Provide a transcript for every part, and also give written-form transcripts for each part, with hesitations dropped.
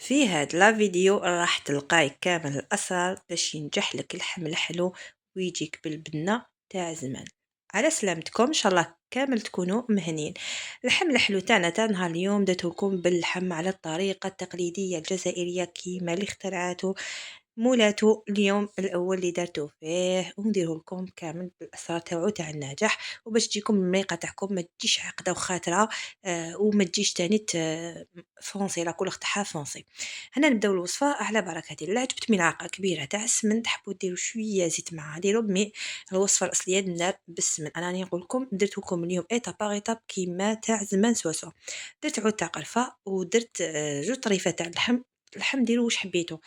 في هاد لا فيديو راح تلقاي كامل الأسرار باش ينجح لك اللحم الحلو ويجيك بالبنة تاع زمان. على سلامتكم، ان شاء الله كامل تكونوا مهنين. اللحم الحلو تاعنا تاع نهار اليوم درتو لكم باللحم على الطريقة التقليدية الجزائرية كيما اللي اخترعته مولاتو اليوم الاول اللي درتو فيه، ونديره لكم كامل بالاسرار تاعو تاع النجاح، وباش تجيكم المريقه تاعكم ما تجيش عقده وخاطره. وما تجيش تاني فونسي لا كولور تاعها فونسي. هنا نبداو الوصفه على بركه الله. جبت ملعقه كبيره تاع السمن، تحبوا ديروا شويه زيت معها ديروا، مي الوصفه الاصليه دار بالسمن. انا راني نقول لكم درت لكم اليوم ايتاب باغ ايتاب كيما تاع زمان سوسو. درت عود تاع قرفه ودرت جوج طريفات تاع اللحم ديروا واش حبيتوا.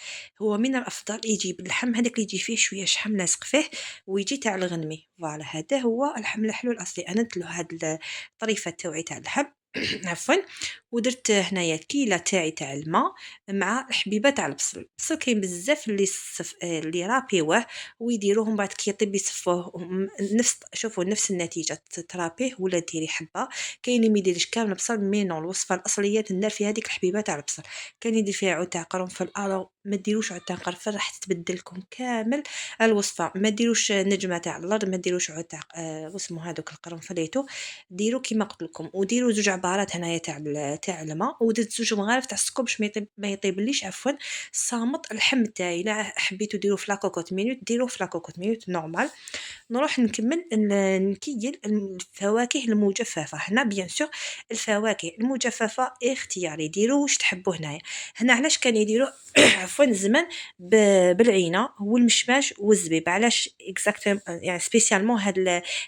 هو من الافضل يجيب اللحم هذاك اللي يجي فيه شويه شحم لاصق فيه ويجي تاع الغنمي، فوالا هذا هو اللحم الحلو الاصلي. انا درت له هاد الطريفه تاوعي تاع اللحم عفوا. ودرت هنايا كيله تاعي تاع الماء مع حبيبه تاع البصل كاين بزاف اللي اللي رابيوه ويديروهم بعد كي يطيب يصفوه نفس، شوفوا نفس النتيجه ترابيه ولا ديري حبه. كاين اللي ما يديرش كامل البصل، مي نو الوصفه الاصليه تندار فيها هذيك الحبيبه تاع البصل. كان يدير فيها عود تاع قرنفل، الو ما ديروش عود تاع قرنفل راح تتبدل لكم كامل الوصفه. ما ديروش نجمه تاع الارض، ما ديروش عود تاع واسمو هذوك القرنفليتو. ديروا كيما قلت لكم، وديروا زوج عبارات هنايا تاع الماء، ودرت زوج مغارف تاع السكر باش ما يطيبليش عفوا صامت اللحم تاعي. لا حبيتو ديروا في لاكوكوت مينوت ديروا في لاكوكوت مينوت نورمال. نروح نكمل نكيل الفواكه المجففه. هنا بيان سور الفواكه المجففه اختياري، ديروا واش تحبوا. هنا علاش كان يديروا عفوا زمان بالعينه والمشماش والزبيب، علاش اكزاكتوم يعني سبيسيالمون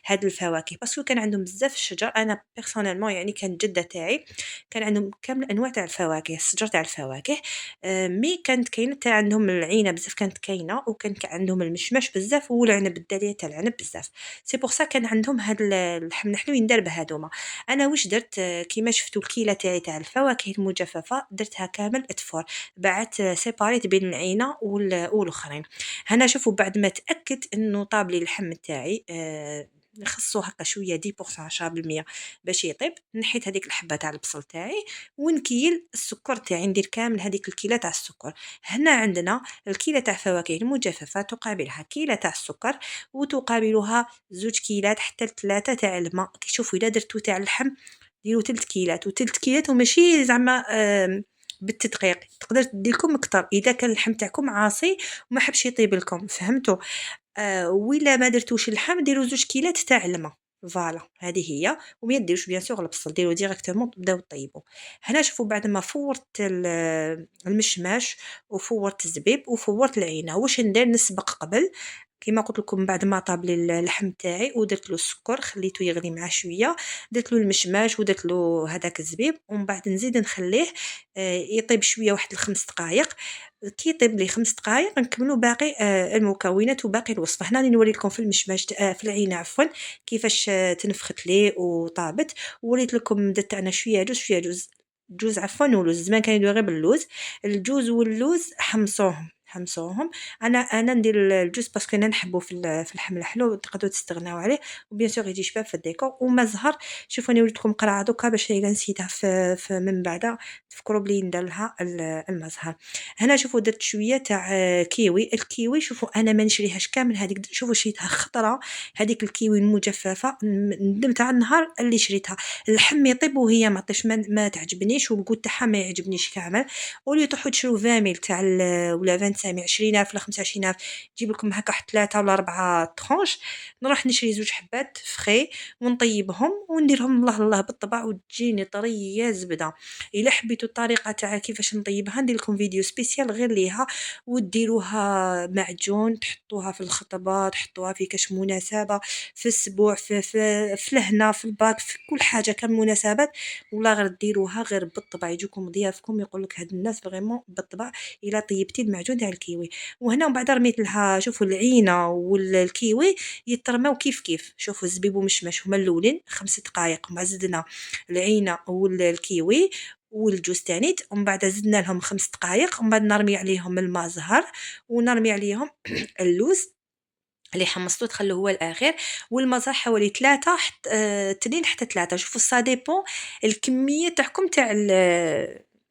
هاد الفواكه باسكو كان عندهم بزاف الشجر. انا بيرسونيلمون يعني كان جده تاعي كان عندهم كامل انواع تاع الفواكه، الشجر تاع الفواكه. مي كانت كاينه تاع عندهم العينه بزاف كانت كاينه، وكان عندهم المشماش بزاف والعنب الداليه تاع العنب بزاف. سي بور سا كان عندهم هاد اللحم الحلو يندار بهادوما. انا واش درت كيما شفتوا الكيله تاعي تاع الفواكه المجففه درتها كامل اتفور، بعدت سيباريت بين العينه والاخرين. هنا شوفوا بعد ما تاكد انه طاب لي اللحم تاعي نخصو هكا شويه 10% 10% باش يطيب. نحيت هذيك الحبه تاع البصل تاعي ونكيل السكر تاعي، ندير كامل هذيك الكيله تاع السكر. هنا عندنا الكيله تاع الفواكه المجففه تقابلها كيله تاع السكر، وتقابلها زوج كيلات حتى ل3 تاع الماء. كي شوفوا الا درتو تاع اللحم ديروا 3 كيلات و3 كيلات، وماشي زعما بالتدقيق. تقدر دير لكم اكثر اذا كان اللحم تاعكم عاصي وما حبش يطيب لكم، فهمتوا؟ وإلا ما درتوش اللحم ديروا 2 كيلات تاع الماء. فوالا هذه هي. وما ديروش بيان سور البصل، ديروا ديريكتومون تبداو طيبوا. هنا شوفوا بعد ما فورت المشماش وفورت الزبيب وفورت العينه، واش ندير نسبق قبل كيما قلت لكم. بعد ما طاب لي اللحم تاعي ودرت له السكر خليته يغلي مع شويه، درت له المشماش ودرت له هذاك الزبيب، ومن بعد نزيد نخليه يطيب شويه واحد الخمس دقائق. كي يطيب لي 5 دقائق نكملوا باقي المكونات وباقي الوصفه. هنا راني نوري لكم في المشماش في العينه عفوا كيفاش تنفخت لي وطابت. وريت لكم درت انا شويه جوز شويه جوز عفوا ولوز. زمان كان يديروا غير باللوز. الجوز واللوز حمصوهم. انا ندير الجوز باسكو انا نحبه في اللحم الحلو، تقدروا تستغناو عليه. وبيان سور يجي شباب في الديكور وما زهر. شوفوا انا وريت لكم قرعه دوكا باش الا نسيتها في من بعد تفكروا بلي ندير لها المزهر. هنا شوفوا درت شويه تاع كيوي. الكيوي شوفوا انا ما نشريهاش كامل هذيك، شوفوا شريتها خضره هذيك الكيوي المجففه. ندمت على النهار اللي شريتها. اللحم يطيب وهي ما طيش، ما تعجبنيش، والقوت تاعها ما يعجبنيش كامل. ولي تروحوا تشرو 20 ميل تاع ولا 25 20000 ولا 25000 تجيب لكم هكا 3 ولا 4 طرونش. نروح نشري زوج حبات فري ونطيبهم ونديرهم الله الله بالطبع وتجيني طريه زبده. الا حبيتوا الطريقه تاع كيفاش نطيبها ندير لكم فيديو سبيسيال غير ليها. وديروها معجون تحطوها في الخطبه، تحطوها في كاش مناسبه، في السبوع، في الهنا، في الباك، في كل حاجه كان مناسبات. ولا غير ديروها غير بالطبع يجوكم ضيافكم يقول لك هاد الناس فريمون بالطبع الا طيبتي المعجون تاع الكيوي. وهنا من بعد رميت لها شوفوا العينه والكيوي يترماو كيف كيف. شوفوا الزبيب ومشمش هما الاولين 5 دقائق، مع زدنا العينه والكيوي والجوز تانيت، ومن بعد زدنا لهم 5 دقائق، ومن بعد نرمي عليهم الماء زهر ونرمي عليهم اللوز اللي حمصتو تخلوه هو الاخير. والماء حوالي 3 2 حتى 3. شوفوا سا ديبون الكميه تاعكم تاع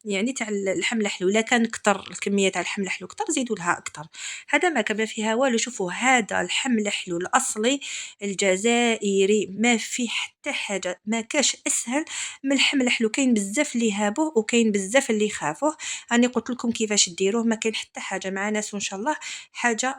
يعني تاع اللحم الحلو، إلا كان كتر الكمية تاع اللحم الحلو كتر زيدوا لها أكتر. هذا ما فيها والو. شوفوا هذا اللحم الحلو الأصلي الجزائري ما فيه حتى حاجة، ما كاش أسهل من اللحم الحلو. كاين بزاف اللي يهابوه وكاين بزاف اللي يخافوه. راني قلت لكم كيفاش ديروه، ما كاين حتى حاجة مع ناس وإن شاء الله حاجة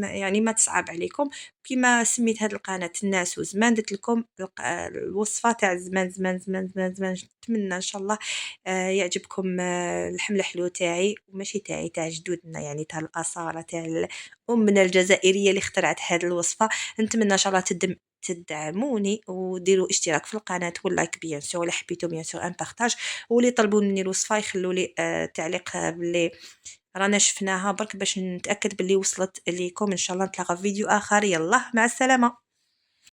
يعني ما تصعب عليكم. كيما سميت هذه القناة الناس وزمان درت لكم الوصفة تاع زمان زمان زمان زمان زمان. نتمنى إن شاء الله يعجبكم اللحم الحلو تاعي، وماشي تاعي، تاع جدودنا، يعني تاع الأصالة تاع أمنا الجزائرية اللي اخترعت هذه الوصفة. نتمنى إن شاء الله تدعموني وديروا اشتراك في القناة واللايك بيان سور، ولا حبيتوا بيان سور ان بارتاج، واللي طلبوا مني الوصفة يخلوا لي تعليق باللي رانا شفناها برك باش نتأكد باللي وصلت ليكم. إن شاء الله نتلاقى في فيديو آخر. يلا مع السلامة.